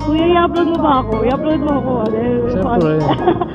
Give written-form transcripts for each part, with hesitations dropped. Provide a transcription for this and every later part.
Kuya, i-upload mo ba ako? I-upload mo ako. Siyempre.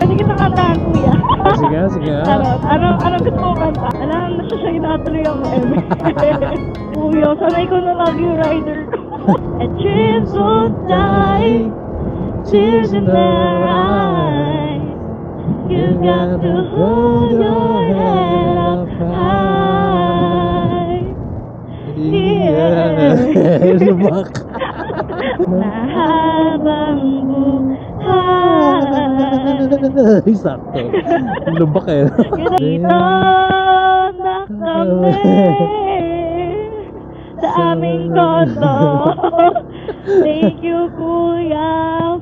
Hindi kita kantahan, kuya. Sige, sige. Ano gusto mo kanta? Alam, nasyasya natuloy ako, Kuya, sanay ko na lagi yung rider ko. And dreams won't die, tears in their eyes. You got to hold your head up high. Yeah. Lubak. Mahabang buhay. Sakto. Lubak eh. Dito na kami sa aming kondo. Thank you, kuya,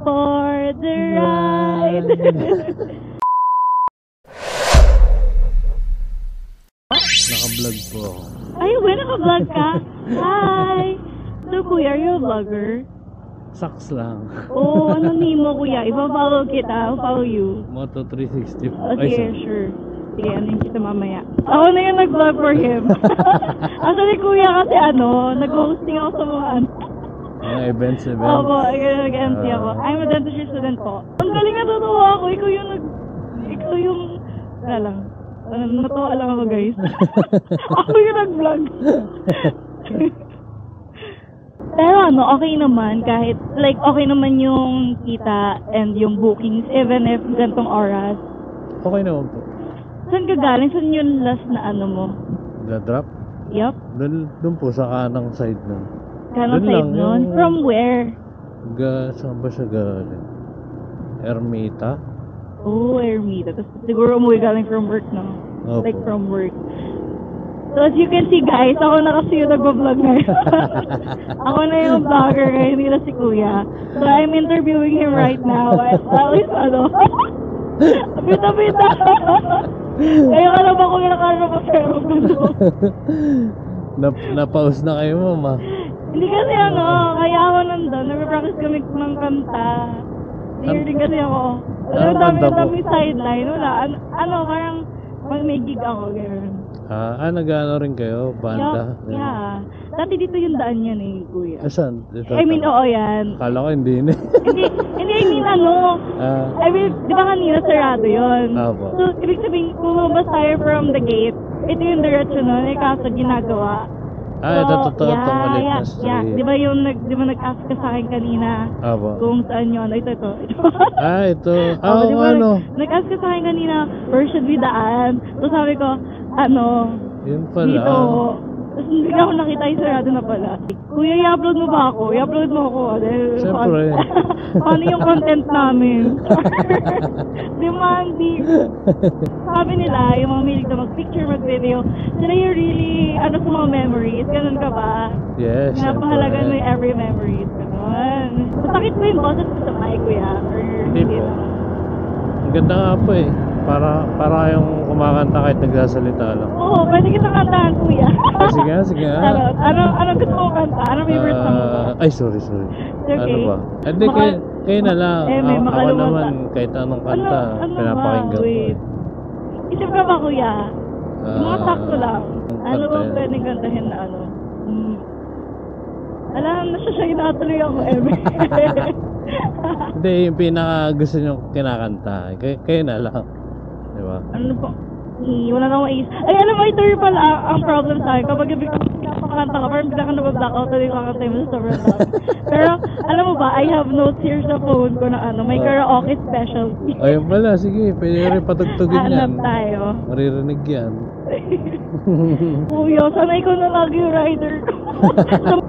for the ride. Naka-vlog po ako. Ay, naka-vlog ka? Hi! So, kuya, are you a vlogger? Saks lang. Oo, ano name mo, kuya? Ipa-follow kita. I'll follow you. Moto 360. Sige, sure. Sige, ano yung kita mamaya. Ako na yung nag-vlog for him. Actually, kuya, kasi nag-hosting ako sa mga mga events. Opo, nag-MC ako. I'm a dentistry student po. Ang galing natutuwa ako. Ikaw yung, wala lang. Natuwa lang ako, guys. Ako yung nag-vlog. Pero okay naman kahit, like, okay naman yung kita and yung bookings even if gantong oras. Okay naman po. Saan ka galing? Saan yung last na mo? Na-drop? Yup. Doon po sa kanang side nun. Kanang side nun? From where? Saan ba siya galing? Ermita? Oh, Ermita. Tapos siguro umuwi galing from work, no? Opo. Like from work. So as you can see, guys, ako na kasi yung nag-vlog ngayon. Ako na yung vlogger ngayon, hindi na si Kuya. So I'm interviewing him right now. At least Bita-bita! Kaya ka na ba kung nakano pa pero Na-pause na kayo, mama. Hindi kasi kaya ako nandun. Nag-practice kami ng kanta. Here din kasi ako. Dami sideline. Wala. Parang may gig ako. Gano'n. Nag-ano rin kayo? Banda? Yeah. Dati dito yung daan yan kuya. Saan? Dito, I mean, oo yan. Kala ko hindi na. Hindi, I mean, I mean, di ba kanina sarado yun? Opo. So, ibig sabihin, kung lumabas tayo from the gate, ito yung direction nun, kaso ginagawa. Ito totoo itong ulit na street. Yeah, di ba nag-ask ka sa akin kanina? Opo. Kung saan yun? Ito. Ito. Nag-ask ka sa akin kanina, where should we daan? So sabi ko, yun pala. Dito. Tapos hindi ako nakita yung sarado na pala. Kuya, i-upload mo ba ako? I-upload mo ako. Siyempre. Ano yung content namin? Demanding. Sabi nila, yung mga milig na mag-picture, mag-video, sila yung really, sa mga memories. Ganun ka ba? Yes, napahalaga mo yung every memories. Ganun. Masakit mo yung boses sa mic, kuya? Hindi po. Ang ganda nga po eh. Para yung kumakanta kahit nagsasalita lang. Oo, pwede kita kantahan, kuya. Sige. Ano gusto mo kanta? Ano favorite song mo? Ay, sorry. Okay. Ano ba? Hindi, kayo na lang. Ako naman, kahit anong kanta, pinapakinggan ko. Isip ka ba, kuya? Mga sakto lang. Ano ba pwedeng kantahin na Alam, nasyasya natuloy ako, Hindi, yung pinaka gusto nyo kinakanta. Kayo na lang. Diba? Ano po? Wala na akong is. Ay, alam mo, ito yung pala ang problem sa akin. Kapag pinapakanta ka, parang bigla ka na-blackout na yung kakanta mo sa sobrang dami. Pero, alam mo ba, I have notes here sa phone ko na may karaoke specialty. Ayun pala, sige, pwede rin patugtugin yan. Hanap tayo. Maririnig yan. Kuya, sanay ko na lagi yung rider ko.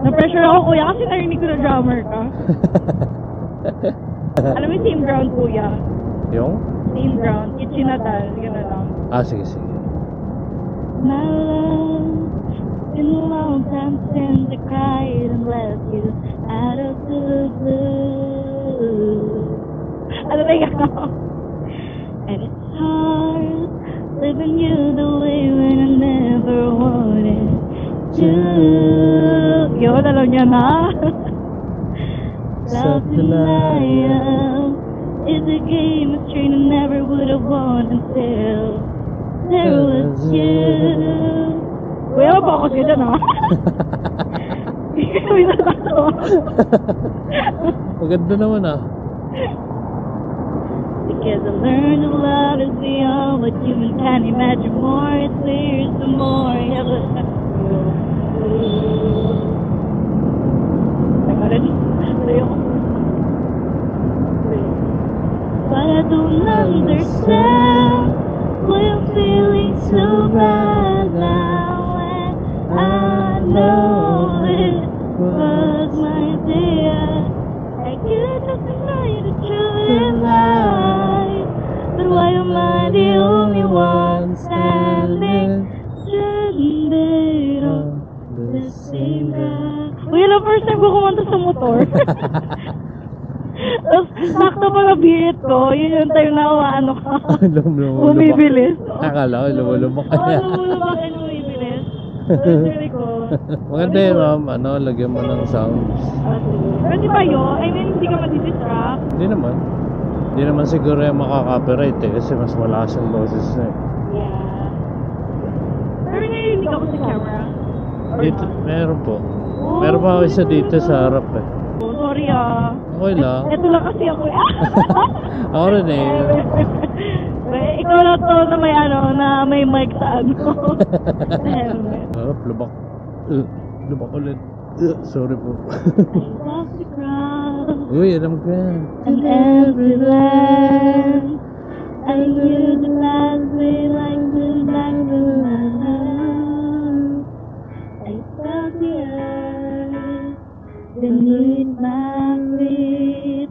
Na-pressure ako, kuya, kasi narinig ko na drummer ka. Alam mo yung same ground, kuya? Yung? Same ground, Kitchinadal, gano'n lang. Sige. My love, been a long time since I cried and left you out of the blue. Ano ba yan? And it's hard living you the way when I never wanted to. Yun, alam niya na. Love denial is a game, a strain I never would have won until there was you. Kuya, ba ako sila, no? kami natatawa. Maganda naman ah. Because I learned that love is beyond what human can imagine. More it's clear, the more you have a... But I don't understand why I'm feeling so bad now, and I know it was my day. I get up tonight to truly life, but why am I the only one standing stranded on the same road? Uy, yun ang first time ko kumanta sa motor. Tapos, sakto pa beat ko, yun yung time na ano ka. Bumibilis. Akala ko, lumulubak ka niya. Lumulubak and bumibilis. Sorry ko. Maganda yun, ma'am. Ano, lagyan mo ng sounds. Pero di ba yun? I mean, hindi ka madidistract. Hindi naman. Hindi naman siguro yung makaka-copyright eh, kasi mas malakas yung boses na eh. Yeah. Pero narinig ako sa camera. Dito, meron po. Meron pa ako isa dito sa harap eh. Oh, sorry ah. Okay lang. Ito lang kasi ako eh. Ako rin eh. Ikaw lang to na may ano, na may mic sa ano. Harap, lubak. Lubak ulit. Sorry po. Uy, alam ko yan. And every land I knew the last way like the black moon. I felt the earth beneath my feet,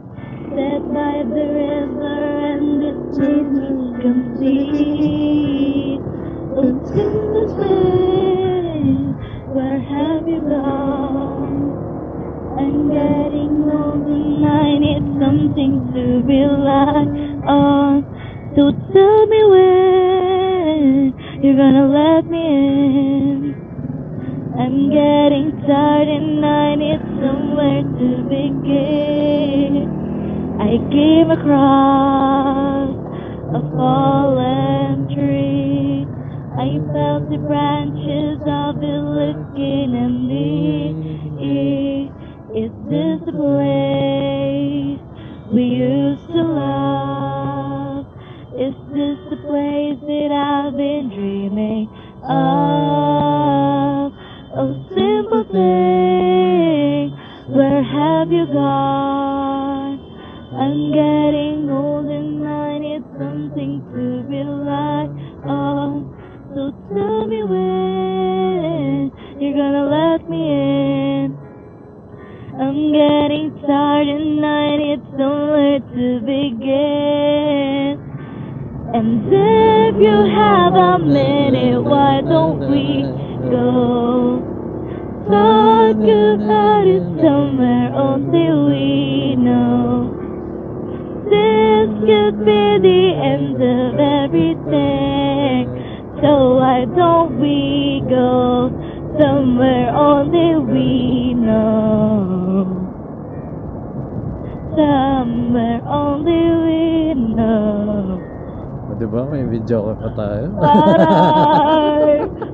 set by the river and the chase was complete. Oh, Timber's way, where have you gone? I'm getting lonely, I need something to rely on. So tell me when you're gonna let me in. I'm getting tired and I need somewhere to begin. I came across a fallen tree. I felt the branches of it looking at me. Is this the place we used to love? Is this the place that I've been dreaming of? Oh, simple thing, where have you gone? I'm getting old and I need something to rely on. So tell me when you're gonna let me in. I'm getting tired and I need somewhere to begin. And if you have a minute, why don't we go talk about it somewhere until we know this could be the end of everything. So why don't we go somewhere only we know? Somewhere only we know. Diba? May video pa tayo.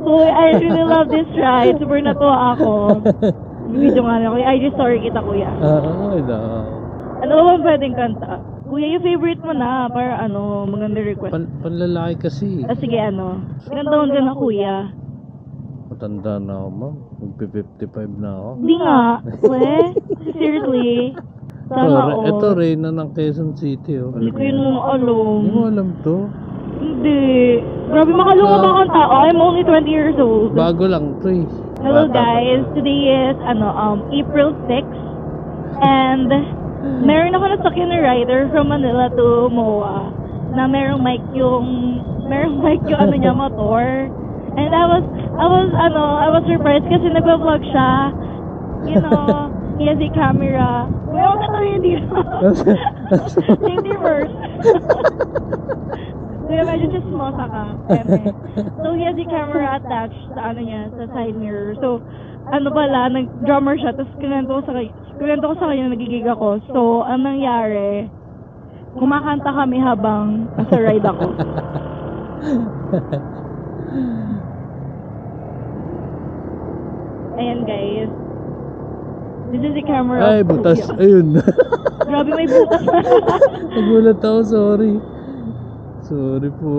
Uy, I really love this ride. Super natuwa ako. Video nga na ako. I just sorry kita, kuya. Okay lang. Ano ba bang pwedeng kanta? Kuya, yung favorite mo na. Para ano, maganda request. Panlalaki kasi. Sige, ano. Ilang taon ka na, kuya? Matanda na ako, ma'am. Magpi-55 na ako. Hindi nga. Seriously. Sana all. Ito, Reyna ng Quezon City, oh. Hindi ko yun alam. Hindi mo alam to? Hindi. Grabe, makalunga ba kang tao? I'm only 20 years old. Bago lang to eh. Hello guys, today is April 6 and meron ako nasakyan na rider from Manila to MOA na merong mic yung ano niya, motor. And I was surprised kasi nagba-vlog siya. You know, he has a camera. Well, hindi first. Kaya medyo chismosa ka. So, he has a camera attached sa sa side mirror. So, nag-drummer siya. Tapos, kinento ko sa kanya, nagigig ako. So, ang nangyari, kumakanta kami habang nasa ride ako. Ayan, guys. This is the camera. Ay, butas. Ayun. Grabe, may butas. Nagulat ako, sorry. Sorry po.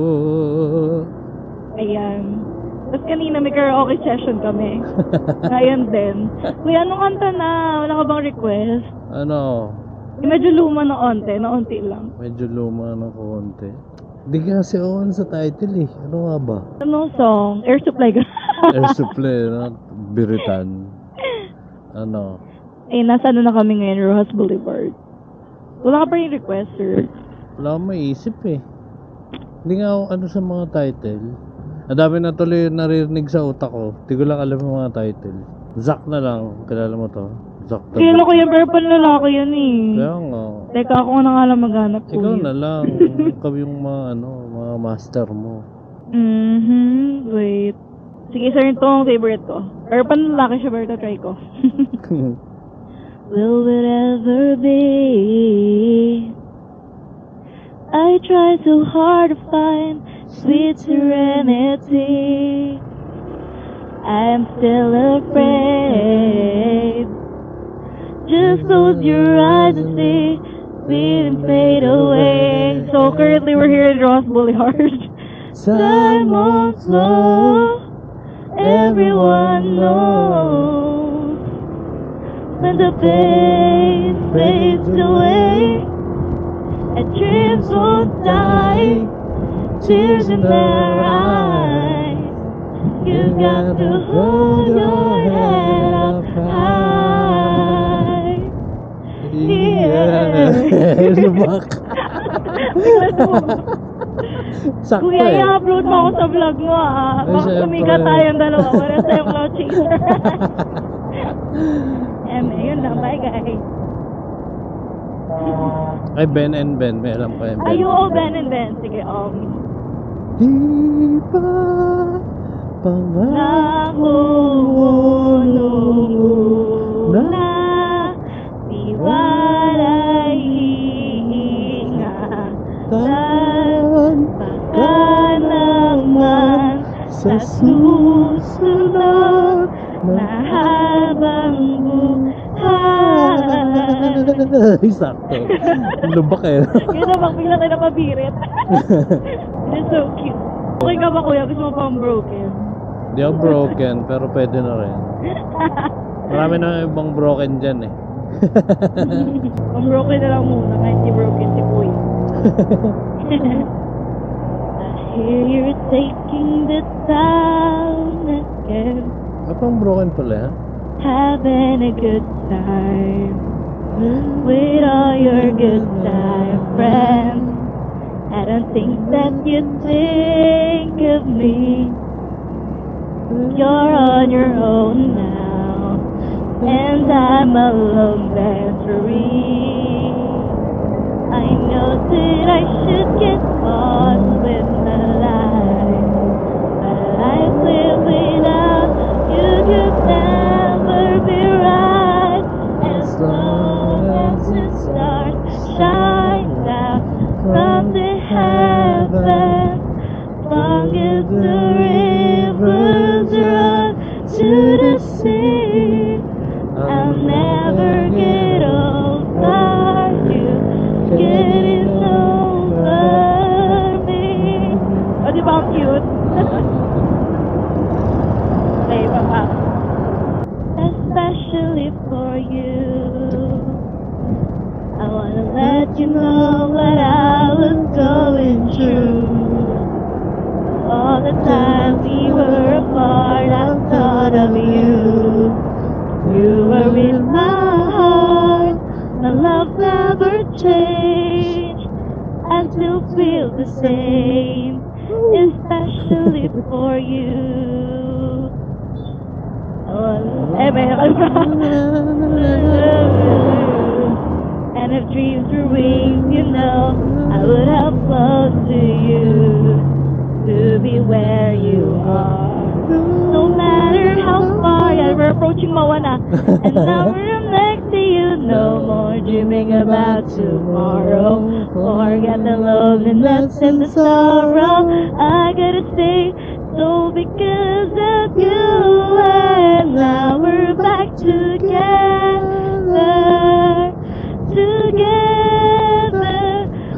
Ayan. Tapos kanina may karaoke session kami. Ayan din. Kuya, anong kanta na? Wala ka bang request? Ano? Medyo luma na onti lang. Medyo luma ng konti. Hindi kasi ako sa title eh. Ano nga ba? Anong song? Air Supply ka. Air Supply, no? Biritan. Ano? Eh, nasa ano na kami ngayon, Rojas Boulevard. Wala ka pa rin request, sir? Wala akong maisip eh. Hindi nga ako ano sa mga title. Ang dami na tuloy naririnig sa utak ko. Hindi ko lang alam yung mga title. Zack na lang. Kilala mo to? Zack the Kailan ko yan, pero panlalaki yan eh. Kaya nga. Teka, ako na nga lang maghanap ko. Ikaw na lang. Ikaw yung mga ano, mga master mo. Wait. Sige, sir, ito ang favorite ko. Pero panlalaki siya, pero try ko. Will it ever be? I try so hard to find sweet serenity. I'm still afraid. Just close your eyes and see feeling fade away. So currently we're here in Rojas Boulevard. Time won't slow. Everyone knows. When the pain fades away and dreams won't die, tears in their eyes, you got to hold your head up high. Yeah. Lubak. Sakto Kuya, eh. i-upload mo ako sa vlog mo ah. Ay, Baka syempre. sumigat tayong dalawa. Wala tayong cloud chaser. Yun lang. Bye, guys. Ay, Ben and Ben. May alam ko yung Ben. Ay, oo, Ben and Ben. Sige, Di ba pangako na tiwala'y iingatan. Baka naman sa susunod na habang buhay. Ay, sakto. Lubak eh. Yun na, bigla tayo napabirit. It's so cute. Okay ka ba, kuya? Gusto mo pang broken? Di ako broken, pero pwede na rin. Marami na ibang broken dyan eh. Pang broken na lang muna, kahit di broken si kuya. I hear you're taking the town again. Pang broken pala, ha? Having a good time with all your good time friends. I don't think that you think of me. You're on your own now, and I'm alone and free. I know that I should get on with my life, but life without you could never be right. As long as the stars shine down from the heavens, long as the rivers run to the sea, I'll never get over you getting over me. Oh, di ba ang cute? Ay, baba. Especially for you, I wanna let you know what I was going through. All the time we were apart, I thought of you. You were in my heart, my love never changed. I still feel the same, especially for you. Oh, and if dreams were wings, you know, I would have flown to you, to be where you are. No matter how far, yeah, we're approaching Moana, and now we're next to you. No more dreaming about tomorrow. Forget the loneliness and the sorrow. I gotta stay So because of you and now we're back together, together.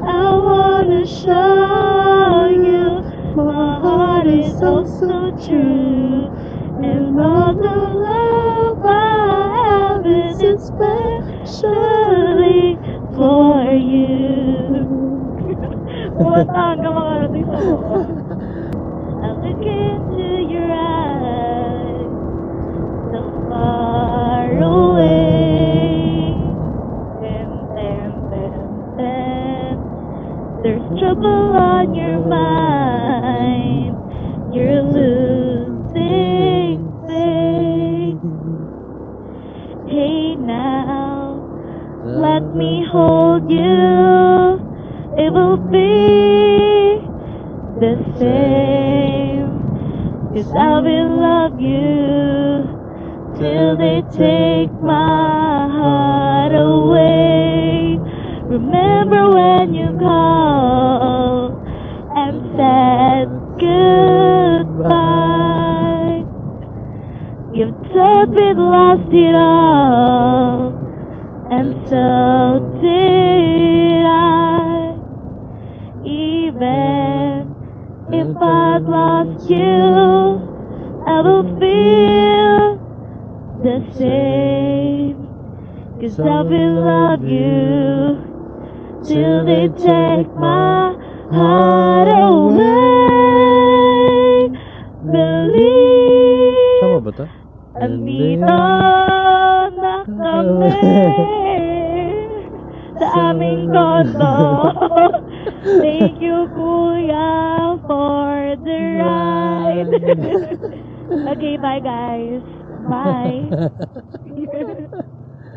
I wanna show you my heart is oh so true, and all the love I have is especially for you. Kumatahan ka makarating sa buka. I look into your eyes, so far away. Bam, bam, bam, bam. There's trouble on your mind. You're losing faith. Hey now, let me hold you. It will be the same, 'cause I will love you till they take my heart away. Remember when you called and said goodbye? You thought we'd lost it all, and so did I. Even if I've lost you, I will feel the same, 'cause I will love you till they take my heart away. Believe Tama ba ito? andito na kami sa aming kondo. Thank you, Kuya, for the ride. Okay, bye guys. Bye.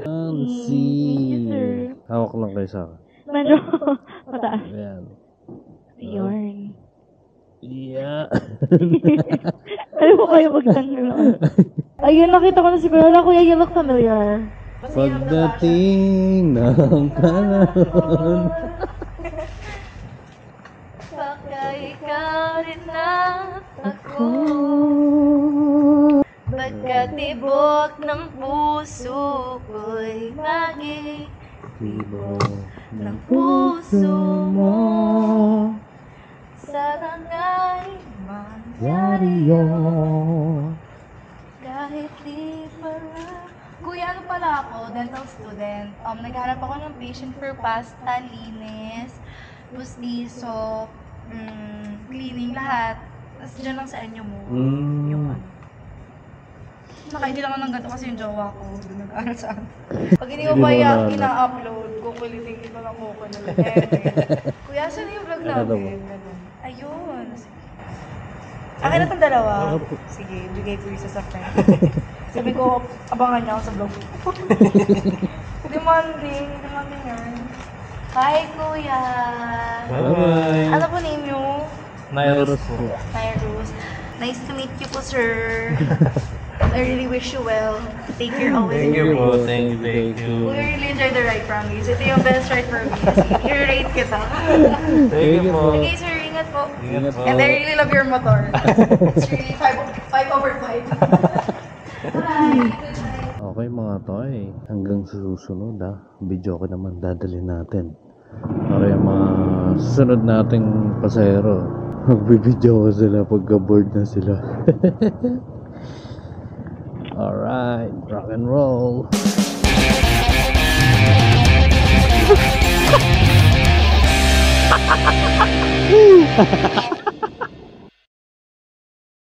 Nancy. Sir. Hawak lang kayo sa akin. Medyo mataas. Ayan. Yun. Yeah. Alam mo kayo magtanong. Ayun, nakita ko na si Kuya. Kuya, you look familiar. Pagdating ng panahon. Baka ikaw rin na ako. Pagkatibok ng puso ko'y Tibo ng puso mo. Sana nga'y mangyari yun. kahit di pala. Kuya, ano pala ako? Dental student. Naghanap ako ng patient for pasta, linis, pustiso, cleaning, lahat. Tapos dyan lang sa inyo mo. Yung ano. Nakaindi lang ako ng ganito kasi yung jowa ko. Doon nag-aaral sa akin. Pag hindi ko ba ina-upload, kukulitin ko lang ko na lang. Kuya, saan yung vlog namin? Ayun. Akin na itong dalawa. Sige, bigay ko isa sa friend. Sabi ko, abangan niya ako sa vlog. Demanding yan. Hi, Kuya. Bye-bye. Ano po name niyo? Nairos po. Nairos. Nice to meet you po, sir. I really wish you well. Take care always. Thank you po. Thank you. We really enjoy the ride, promise. Ito yung best ride for me. I-rate kita. Thank you po. Okay, sir. Ingat po. Ingat po. And I really love your motor. It's really 5/5. Bye. Okay mga toy, hanggang sa susunod video ko naman dadalhin natin para yung mga susunod nating pasahero magbibideo ko sila pagka board na sila. Alright, rock and roll.